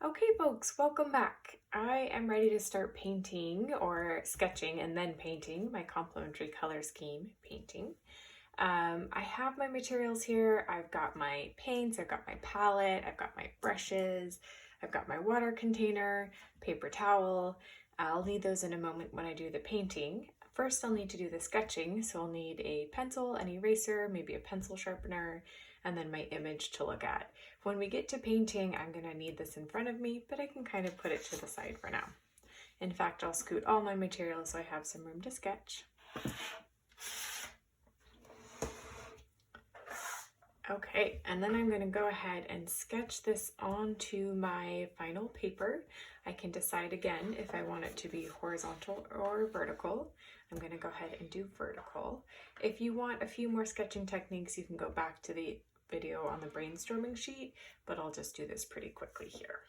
Okay, folks, welcome back. I am ready to start painting or sketching and then painting my complementary color scheme painting. I have my materials here. I've got my paints, I've got my palette, I've got my brushes, I've got my water container, paper towel. I'll need those in a moment when I do the painting. First, I'll need to do the sketching, so I'll need a pencil, an eraser, maybe a pencil sharpener, and then my image to look at. When we get to painting, I'm going to need this in front of me, but I can kind of put it to the side for now. In fact, I'll scoot all my materials so I have some room to sketch. Okay, and then I'm going to go ahead and sketch this onto my final paper. I can decide again if I want it to be horizontal or vertical. I'm going to go ahead and do vertical. If you want a few more sketching techniques, you can go back to the video on the brainstorming sheet, but I'll just do this pretty quickly here.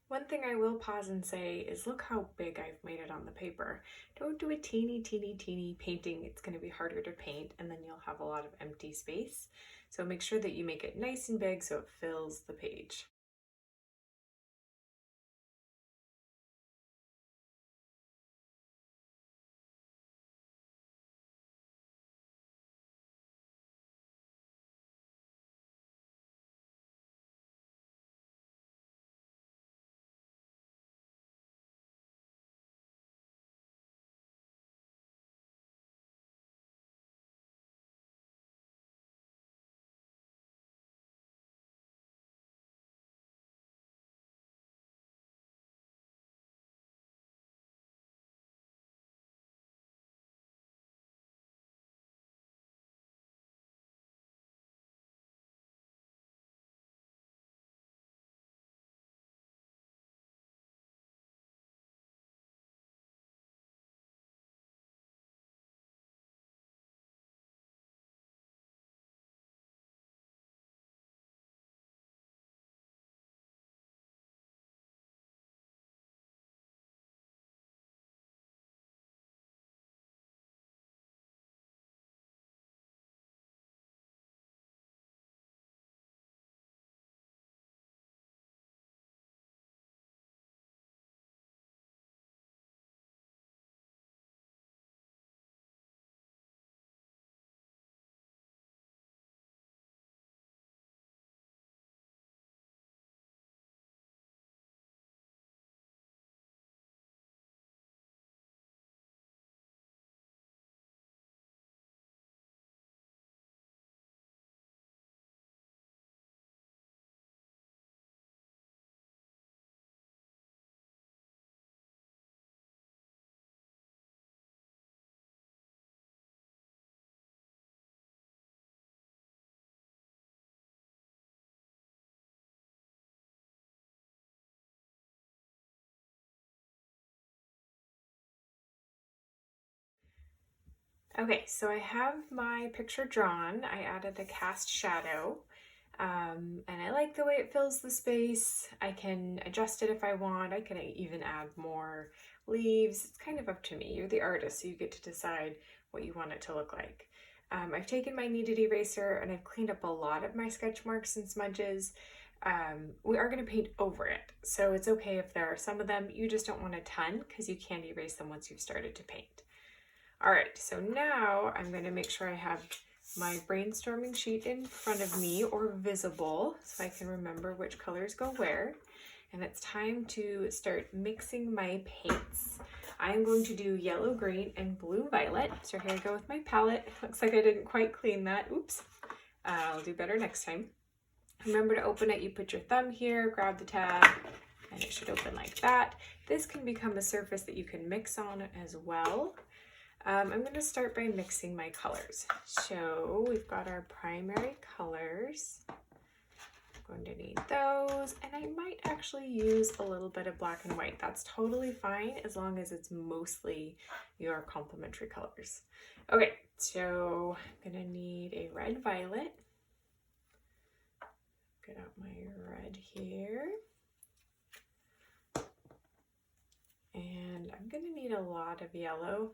One thing I will pause and say is look how big I've made it on the paper. Don't do a teeny painting. It's going to be harder to paint and then you'll have a lot of empty space. So make sure that you make it nice and big so it fills the page. Okay, so I have my picture drawn. I added a cast shadow, and I like the way it fills the space. I can adjust it if I want. I can even add more leaves. It's kind of up to me. You're the artist, so you get to decide what you want it to look like. I've taken my kneaded eraser and I've cleaned up a lot of my sketch marks and smudges. We are going to paint over it, so it's okay if there are some of them. You just don't want a ton because you can't erase them once you've started to paint. All right, so now I'm going to make sure I have my brainstorming sheet in front of me or visible so I can remember which colors go where. And it's time to start mixing my paints. I'm going to do yellow, green, and blue, violet. So here I go with my palette. Looks like I didn't quite clean that. Oops. I'll do better next time. Remember to open it. You put your thumb here, grab the tab, and it should open like that. This can become a surface that you can mix on as well. I'm going to start by mixing my colors. So we've got our primary colors. I'm going to need those, and I might actually use a little bit of black and white. That's totally fine as long as it's mostly your complementary colors. Okay, so I'm going to need a red violet. Get out my red here. And I'm going to need a lot of yellow.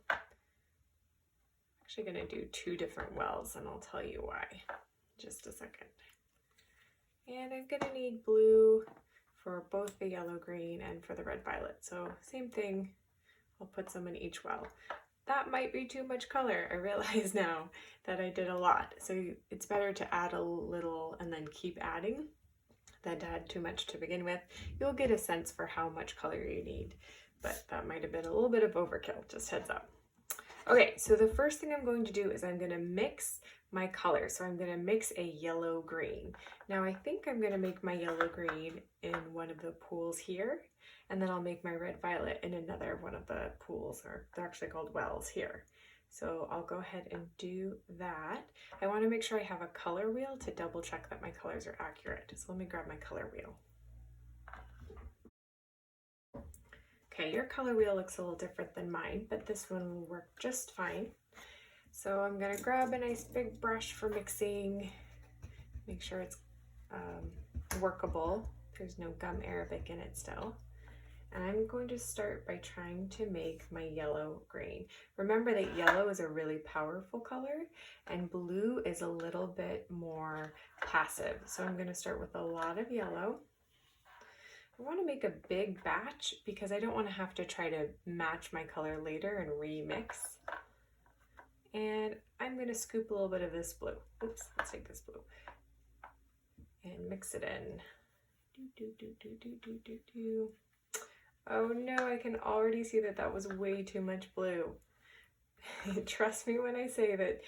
Actually going to do two different wells and I'll tell you why. just a second. And I'm gonna need blue for both the yellow green and for the red violet. So same thing, I'll put some in each well. That might be too much color. I realize now that I did a lot. So it's better to add a little and then keep adding than to add too much to begin with. You'll get a sense for how much color you need, but that might have been a little bit of overkill, just heads up. Okay, so the first thing I'm going to do is I'm going to mix my color. So I'm going to mix a yellow green. Now I think I'm going to make my yellow green in one of the pools here, and then I'll make my red violet in another one of the pools, or they're actually called wells here. So I'll go ahead and do that. I want to make sure I have a color wheel to double check that my colors are accurate. So let me grab my color wheel. Okay, your color wheel looks a little different than mine, but this one will work just fine. So I'm gonna grab a nice big brush for mixing, make sure it's workable. There's no gum arabic in it still. And I'm going to start by trying to make my yellow green. Remember that yellow is a really powerful color and blue is a little bit more passive. So I'm gonna start with a lot of yellow. I want to make a big batch because I don't want to have to try to match my color later and remix. And I'm going to scoop a little bit of this blue. Oops, let's take this blue and mix it in. Oh no, I can already see that that was way too much blue. Trust me when I say that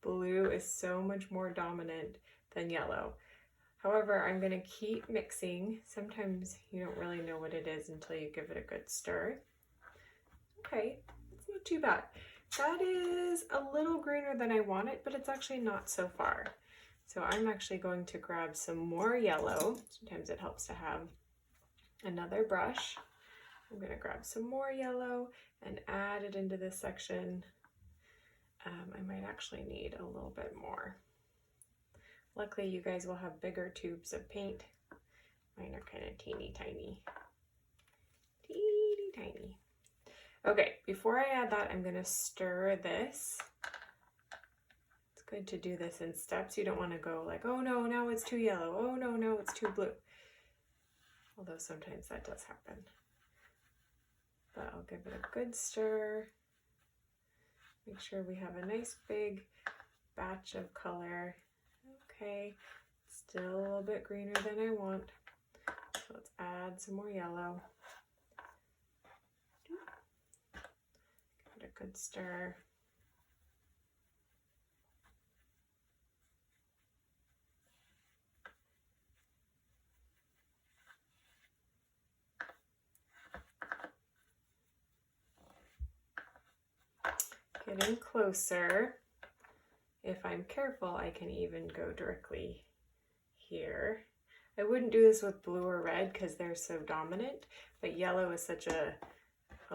blue is so much more dominant than yellow. However, I'm going to keep mixing. Sometimes you don't really know what it is until you give it a good stir. Okay, it's not too bad. That is a little greener than I want it, but it's actually not so far. So I'm actually going to grab some more yellow. Sometimes it helps to have another brush. I'm going to grab some more yellow and add it into this section. I might actually need a little bit more. Luckily, you guys will have bigger tubes of paint. Mine are kind of teeny tiny. Teeny tiny. Okay, before I add that, I'm going to stir this. It's good to do this in steps. You don't want to go like, oh no, now it's too yellow. Oh no, no, it's too blue. Although sometimes that does happen. But I'll give it a good stir. Make sure we have a nice big batch of color. Okay, still a little bit greener than I want. So let's add some more yellow. Give it a good stir. Getting closer. If I'm careful, I can even go directly here. I wouldn't do this with blue or red because they're so dominant, but yellow is such a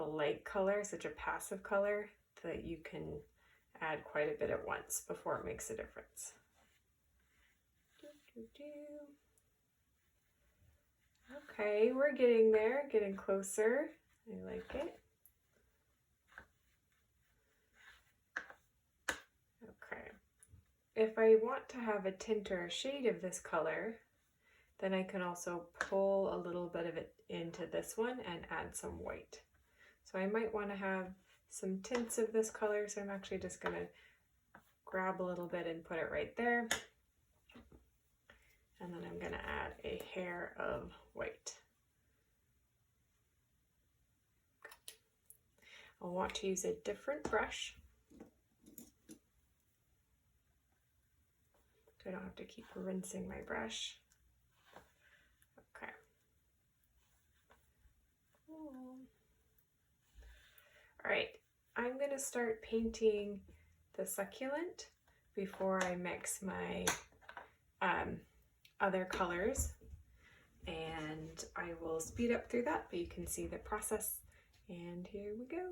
light color, such a passive color, that you can add quite a bit at once before it makes a difference. Okay, we're getting there, getting closer. I like it. Okay. If I want to have a tint or a shade of this color, then I can also pull a little bit of it into this one and add some white. So I might want to have some tints of this color, so I'm actually just going to grab a little bit and put it right there. And then I'm going to add a hair of white. I'll want to use a different brush, so I don't have to keep rinsing my brush. Okay. All right, I'm going to start painting the succulent before I mix my other colors, and I will speed up through that, but you can see the process. And here we go.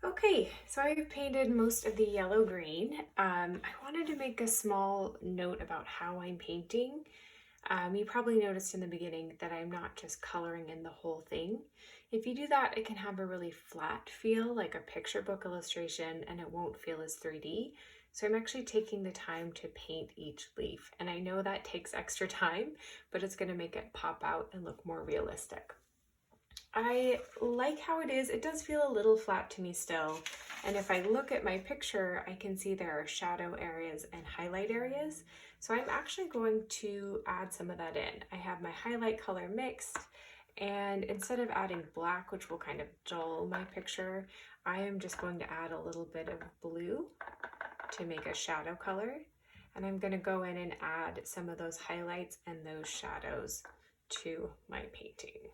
Okay, so I've painted most of the yellow green. I wanted to make a small note about how I'm painting. You probably noticed in the beginning that I'm not just coloring in the whole thing. If you do that, it can have a really flat feel, like a picture book illustration, and it won't feel as 3D. So I'm actually taking the time to paint each leaf. And I know that takes extra time, but it's gonna make it pop out and look more realistic. I like how it is. It does feel a little flat to me still. And if I look at my picture, I can see there are shadow areas and highlight areas. So I'm actually going to add some of that in. I have my highlight color mixed, and instead of adding black, which will kind of dull my picture, I am just going to add a little bit of blue to make a shadow color. And I'm going to go in and add some of those highlights and those shadows to my painting.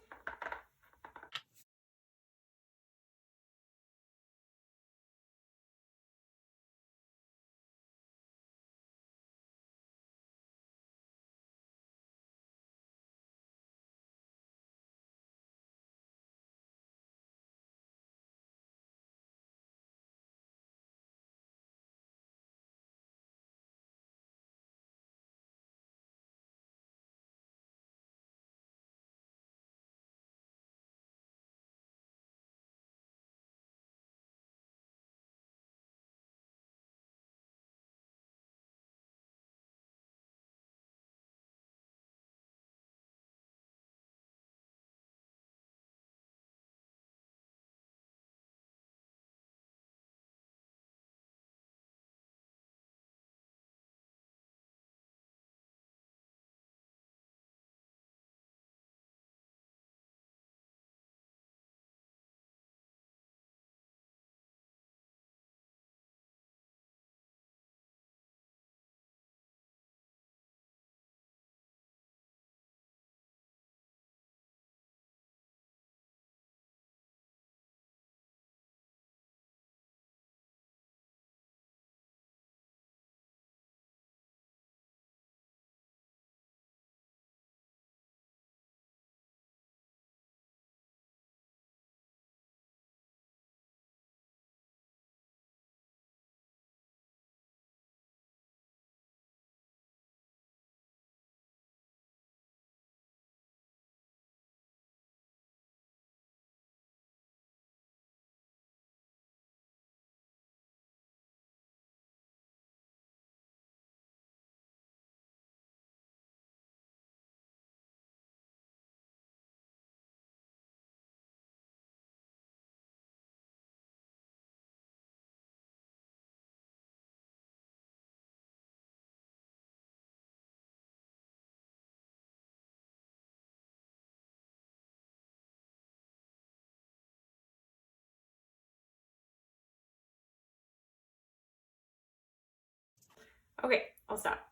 Okay, I'll stop.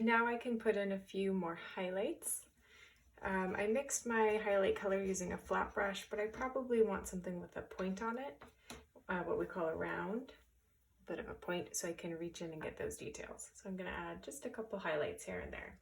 Now I can put in a few more highlights. I mixed my highlight color using a flat brush, but I probably want something with a point on it, what we call a round, a bit of a point, so I can reach in and get those details. So I'm gonna add just a couple highlights here and there.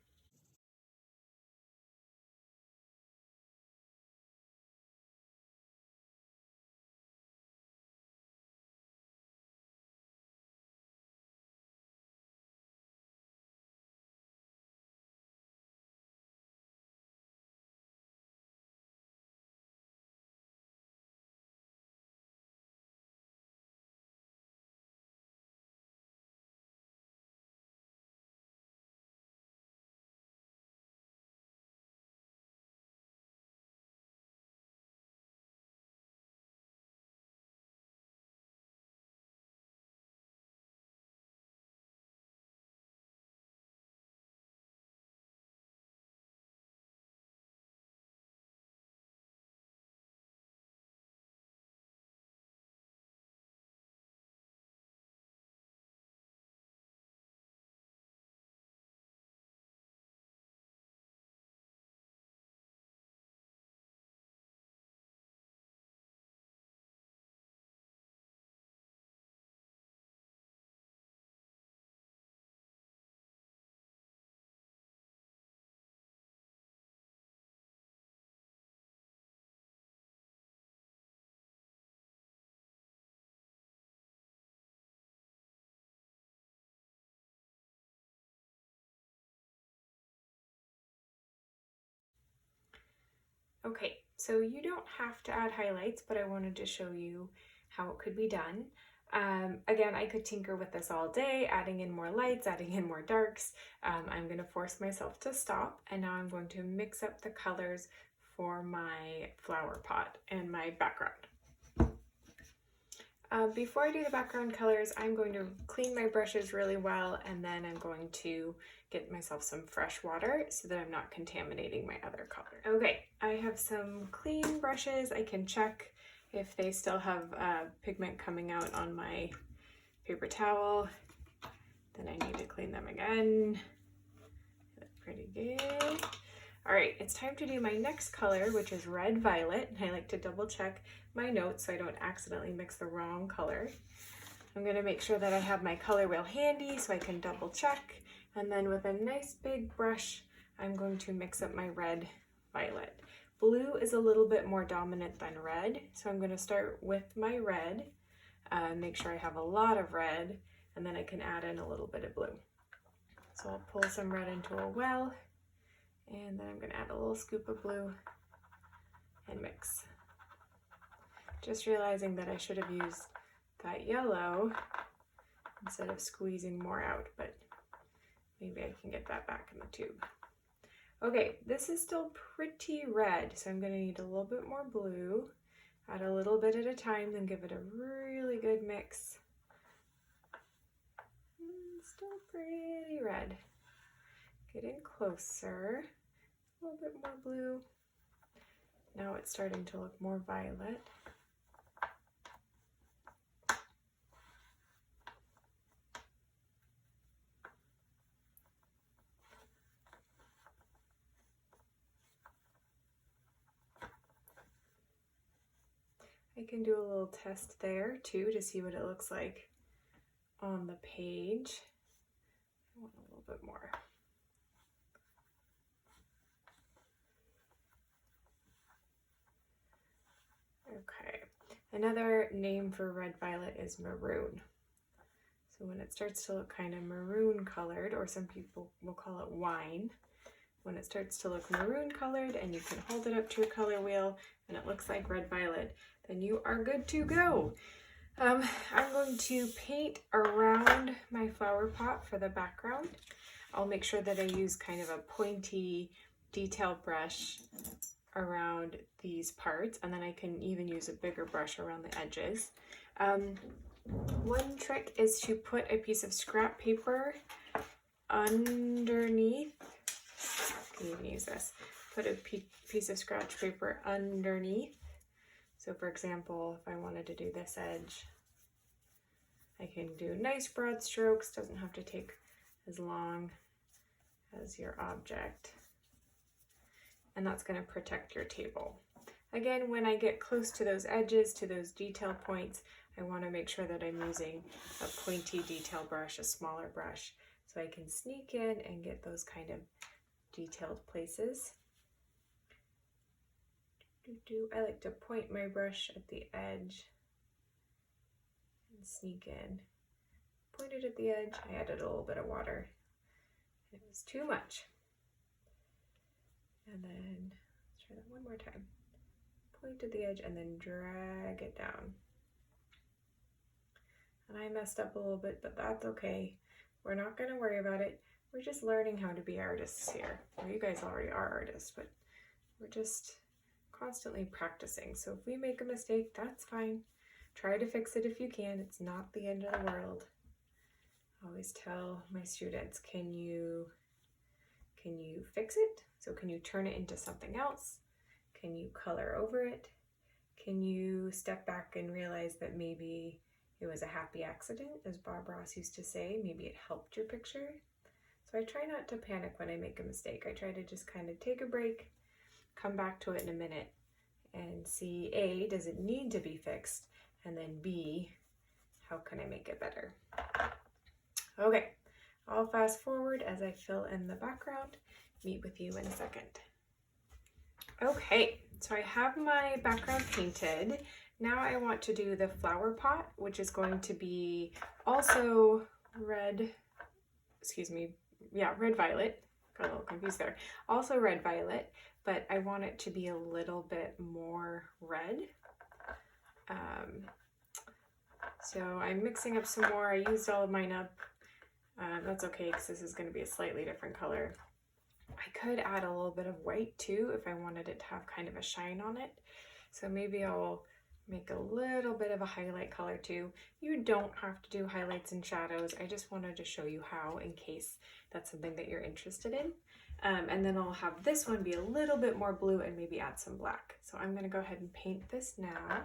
Okay, so you don't have to add highlights, but I wanted to show you how it could be done. Again, I could tinker with this all day, adding in more lights, adding in more darks. I'm going to force myself to stop, and now I'm going to mix up the colors for my flower pot and my background. Before I do the background colors, I'm going to clean my brushes really well, and then I'm going to get myself some fresh water so that I'm not contaminating my other color. Okay, I have some clean brushes. I can check if they still have pigment coming out on my paper towel. Then I need to clean them again. That's pretty good. All right, it's time to do my next color, which is red violet. I like to double check my notes so I don't accidentally mix the wrong color. I'm gonna make sure that I have my color wheel handy so I can double check. And then with a nice big brush, I'm going to mix up my red violet. Blue is a little bit more dominant than red, so I'm gonna start with my red, make sure I have a lot of red, and then I can add in a little bit of blue. So I'll pull some red into a well, and then I'm going to add a little scoop of blue and mix. Just realizing that I should have used that yellow instead of squeezing more out, but maybe I can get that back in the tube. Okay, this is still pretty red, so I'm going to need a little bit more blue. Add a little bit at a time, then give it a really good mix. Still pretty red. Getting closer. A little bit more blue. Now it's starting to look more violet. I can do a little test there too to see what it looks like on the page. I want a little bit more. Okay, another name for red violet is maroon. So when it starts to look kind of maroon colored, or some people will call it wine, when it starts to look maroon colored and you can hold it up to your color wheel and it looks like red violet, then you are good to go. I'm going to paint around my flower pot for the background. I'll make sure that I use kind of a pointy detail brush around these parts, and then I can even use a bigger brush around the edges. One trick is to put a piece of scrap paper underneath. I can even use this. Put a piece of scratch paper underneath. So for example, if I wanted to do this edge, I can do nice broad strokes. Doesn't have to take as long as your object. And that's going to protect your table. Again, when I get close to those edges, to those detail points, I want to make sure that I'm using a pointy detail brush, a smaller brush, so I can sneak in and get those kind of detailed places. I like to point my brush at the edge and sneak in. Point it at the edge. I added a little bit of water. It was too much. And then let's try that one more time. Point at the edge and then drag it down. And I messed up a little bit, but that's okay. We're not going to worry about it. We're just learning how to be artists here. Well, you guys already are artists, but we're just constantly practicing. So if we make a mistake, that's fine. Try to fix it if you can. It's not the end of the world. I always tell my students, can you fix it? So can you turn it into something else? Can you color over it? Can you step back and realize that maybe it was a happy accident, as Bob Ross used to say? Maybe it helped your picture. So I try not to panic when I make a mistake. I try to just kind of take a break, come back to it in a minute, and see, A, does it need to be fixed? And then B, how can I make it better? Okay, I'll fast forward as I fill in the background. Meet with you in a second. Okay, so I have my background painted. Now I want to do the flower pot, which is going to be also red violet. Got a little confused there. Also red violet, but I want it to be a little bit more red. So I'm mixing up some more. I used all of mine up. That's okay because this is going to be a slightly different color. I could add a little bit of white too if I wanted it to have kind of a shine on it. So maybe I'll make a little bit of a highlight color too. You don't have to do highlights and shadows. I just wanted to show you how in case that's something that you're interested in. And then I'll have this one be a little bit more blue and maybe add some black. So I'm going to go ahead and paint this now.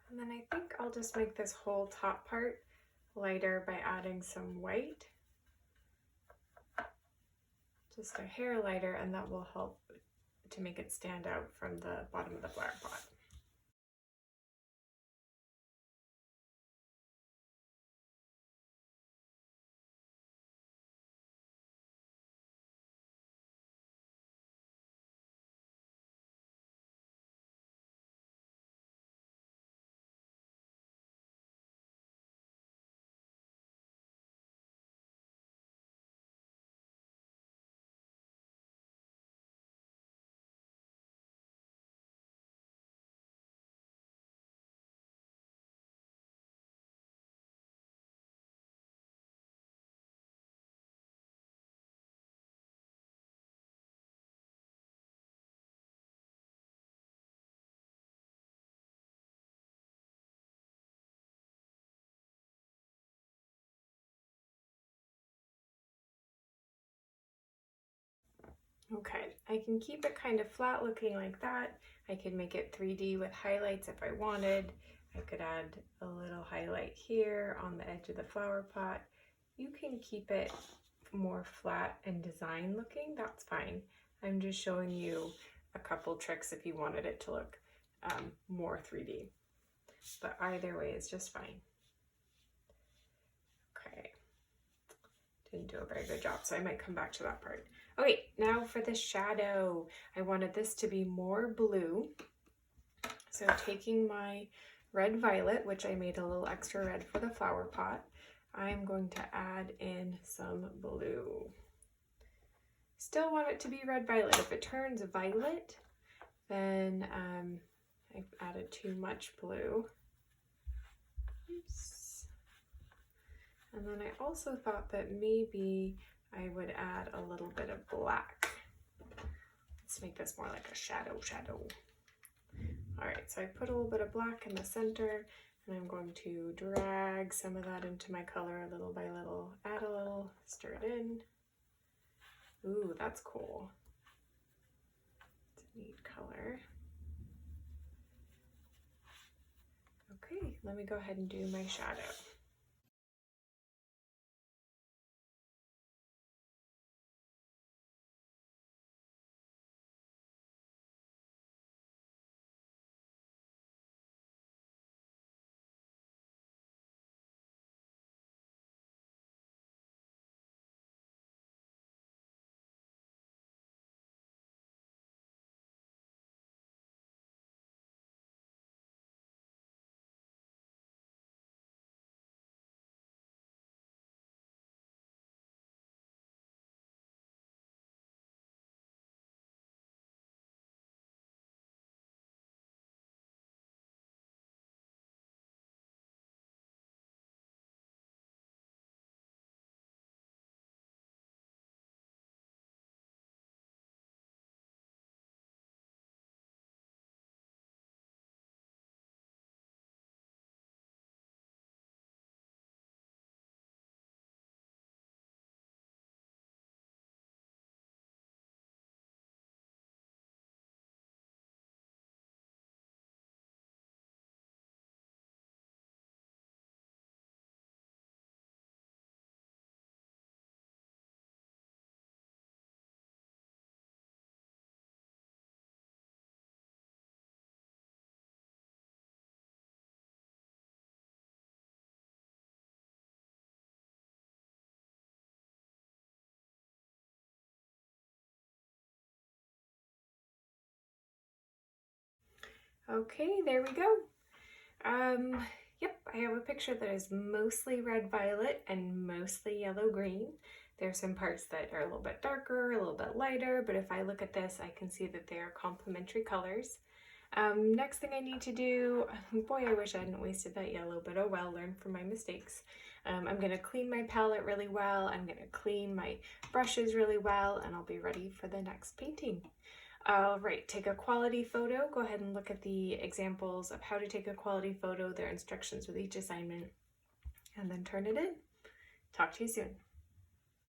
And then I think I'll just make this whole top part lighter by adding some white. Just a hair lighter, and that will help to make it stand out from the bottom of the flower pot. Okay, I can keep it kind of flat looking like that. I could make it 3D with highlights if I wanted. I could add a little highlight here on the edge of the flower pot. You can keep it more flat and design looking, that's fine. I'm just showing you a couple tricks if you wanted it to look more 3D. But either way is just fine. Okay, didn't do a very good job, so I might come back to that part. Okay, now for the shadow. I wanted this to be more blue. So taking my red violet, which I made a little extra red for the flower pot, I'm going to add in some blue. Still want it to be red violet. If it turns violet, then I've added too much blue. Oops. And then I also thought that maybe I would add a little bit of black. Let's make this more like a shadow. All right, so I put a little bit of black in the center, and I'm going to drag some of that into my color little by little, add a little, stir it in. Ooh, that's cool. It's a neat color. Okay, let me go ahead and do my shadow. Okay, there we go. Yep, I have a picture that is mostly red-violet and mostly yellow-green. There's some parts that are a little bit darker, a little bit lighter, but if I look at this, I can see that they are complementary colors. Next thing I need to do, boy, I wish I hadn't wasted that yellow, but oh well, learn from my mistakes. I'm gonna clean my palette really well, I'm gonna clean my brushes really well, and I'll be ready for the next painting. All right, take a quality photo. Go ahead and look at the examples of how to take a quality photo, their instructions with each assignment, and then turn it in. Talk to you soon.